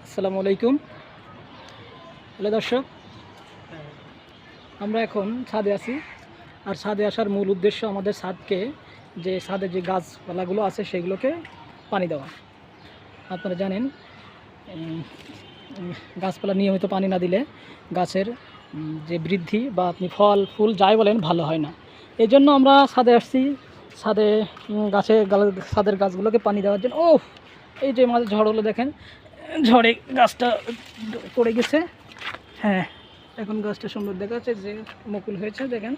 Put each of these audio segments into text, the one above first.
আসসালামু আলাইকুম। হ্যালো দর্শক, আমরা এখন ছাদে আছি। আর ছাদে আসার মূল উদ্দেশ্য আমাদের ছাদে যে গাছপালাগুলো আছে সেগুলোকে পানি দেওয়া। আপনারা জানেন গাছপালা নিয়মিত পানি না দিলে গাছের যে বৃদ্ধি বা আপনি ফল ফুল যাই বলেন ভালো হয় না। এই জন্য আমরা ছাদে আসছি। ছাদে ছাদের গাছগুলোকে পানি দেওয়ার জন্য। এই যে মাঝে ঝড় হলো, দেখেন ঝড়ে গাছটা পড়ে গেছে। হ্যাঁ, এখন গাছটা সুন্দর দেখা যাচ্ছে, যে মুকুল হয়েছে দেখেন।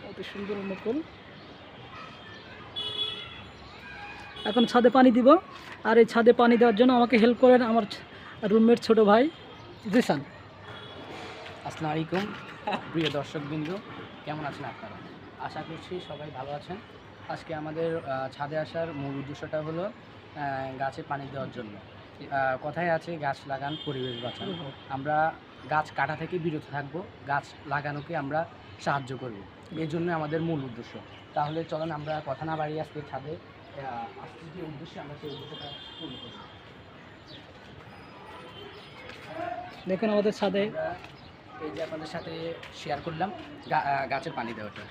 অতি সুন্দর মুকুল। এখন ছাদে পানি দিব। আর এই ছাদে পানি দেওয়ার জন্য আমাকে হেল্প করেন আমার রুমমেট ছোট ভাই জিসান। আসসালামু আলাইকুম প্রিয় দর্শকবৃন্দ, কেমন আছেন আপনারা? আশা করছি সবাই ভালো আছেন। আজকে আমাদের ছাদে আসার মূল উদ্দেশ্যটা হলো গাছে পানি দেওয়ার জন্য। কথায় আছে গাছ লাগান পরিবেশ বাঁচান। আমরা গাছ কাটা থেকে বিরত থাকবো, গাছ লাগানোকে আমরা সাহায্য করব, এই জন্য আমাদের মূল উদ্দেশ্য। তাহলে চলেন আমরা কথা না বাড়িয়ে আজকে ছাদে আসতে যে উদ্দেশ্যে আমরা সেই উদ্দেশ্যটা পূর্ণ করব। দেখুন আমাদের ছাদে এই যে আপনাদের সাথে শেয়ার করলাম গাছের পানি দেওয়াটা।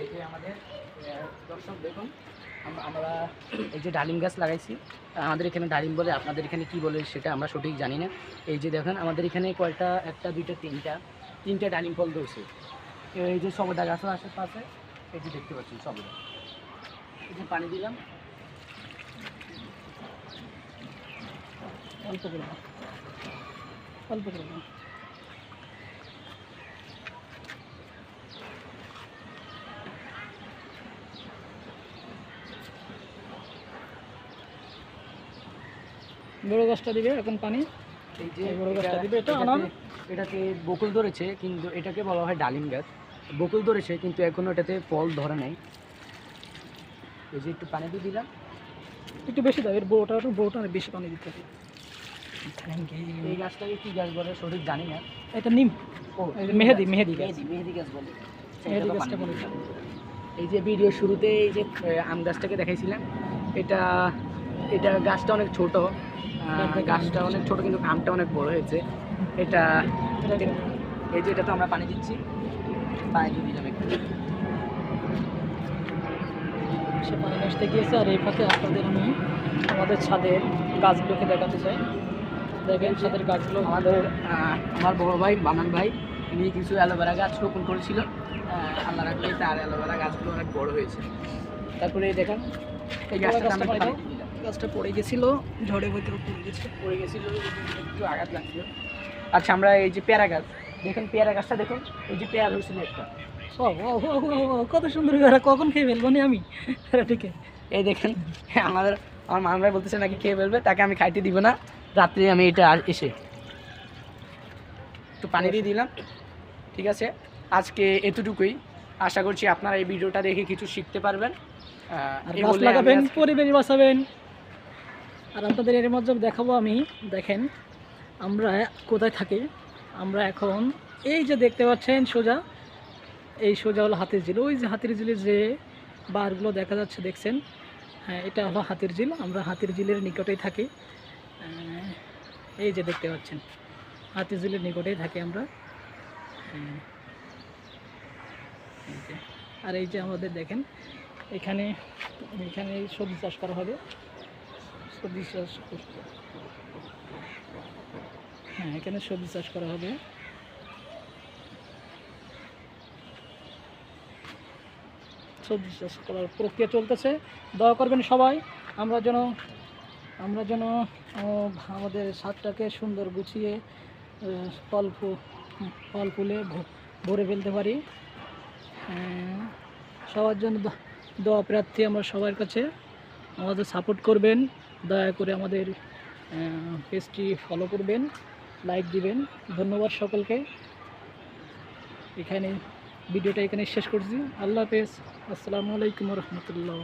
এই যে আমাদের দর্শক দেখুন, আমরা এই যে ডালিম গাছ লাগাইছি। আমাদের এখানে ডালিম বলে, আপনাদের এখানে কি বলে সেটা আমরা সঠিক জানি না। এই যে দেখেন আমাদের এখানে কয়টা, একটা দুইটা তিনটা ডালিম ফল ধরছে। এই যে সবেদা গাছও আশেপাশে, এই যে দেখতে পাচ্ছেন সবেদা। এই যে পানি দিলাম অল্প করে অল্প করে বড় গাছটা দিবে এখন পানি। এই যে বড় গাছটা দিবে, এটাতে বকুল ধরেছে, কিন্তু এটাকে বলা হয় ডালিম গাছ। বকুল ধরেছে কিন্তু এখনো এটাতে ফল ধরে নাই। এই যে একটু পানি দিয়ে দিলাম, একটু বেশি দাও, এর বড়টা বেশি পানি দিতে হবে। এই গাছটাকে কি গাছ বলে সঠিক জানি না। এটা নিম, মেহেদি গাছ বলে। মেহেদি গাছটা বলে। এই যে ভিডিও শুরুতে এই যে আম গাছটাকে দেখাইছিলাম, এটা গাছটা অনেক ছোট। গাছটা অনেক ছোট কিন্তু আমটা অনেক বড় হয়েছে। এই যে এটা তো আমরা পানি দিচ্ছি, পানি দিয়ে দিলাম একটু। সে পানি আসতে গিয়েছে। আর এই ফাঁকে আপনাদের আমি আমাদের ছাদের গাছগুলোকে দেখাতে চাই। দেখেন ছাদের গাছগুলো আমার বড় ভাই বানান ভাই, তিনি কিছু অ্যালোভেরা গাছ রোপণ করেছিল। আল্লাহ রাখলে তার অ্যালোভেরা গাছগুলো অনেক বড় হয়েছে। তারপরে এই দেখেন এই গাছটা পড়ে গেছিলো, ঝড়ে হয়তো পড়ে গেছিলো, একটু আঘাত লাগছিল। আচ্ছা, আমরা এই যে পেয়ারা গাছ দেখেন, পেয়ারা গাছটা দেখুন, এই যে পেয়ারা হয়েছিল একটা। কত সুন্দর পেয়ারা, কখন খেয়ে ফেলবো নি আমি। ঠিক আছে, এই দেখেন আমার মান ভাই বলতেছে নাকি খেয়ে ফেলবে, তাকে আমি খাইতে দিব না। রাত্রে আমি এটা এসে একটু পানি দিয়ে দিলাম। ঠিক আছে, আজকে এতটুকুই। আশা করছি আপনারা এই ভিডিওটা দেখে কিছু শিখতে পারবেন। গাছ লাগাবেন, পরিবেশ বাঁচাবেন। আর আপনাদের এর মধ্যে দেখাবো আমি, দেখেন আমরা কোথায় থাকি। আমরা এখন এই যে দেখতে পাচ্ছেন সোজা হলো হাতির ঝিল। ওই যে হাতির ঝিলের যে বারগুলো দেখা যাচ্ছে দেখছেন, হ্যাঁ এটা হলো হাতির ঝিল। আমরা হাতির ঝিলের নিকটেই থাকি। এই যে দেখতে পাচ্ছেন হাতির ঝিলের নিকটেই থাকি আমরা। আর এই যে আমাদের দেখেন এখানে সবজি চাষ করা হবে। সবজি চাষ, হ্যাঁ এখানে সবজি চাষ করা হবে। সবজি চাষ করার প্রক্রিয়া চলতেছে। দয়া করবেন সবাই, আমরা যেন আমাদের ছাদটাকে সুন্দর গুছিয়ে ফল ফুলে ভরে ফেলতে পারি। সবার জন্য দোয়া প্রার্থী আমরা সবার কাছে। আমাদের সাপোর্ট করবেন, দয়া করে আমাদের পেজটি ফলো করবেন, লাইক দিবেন। ধন্যবাদ সকলকে। ভিডিওটা এখানে শেষ করছি। আল্লাহ হাফেজ। আসসালামু আলাইকুম রহমতুল্লাহ।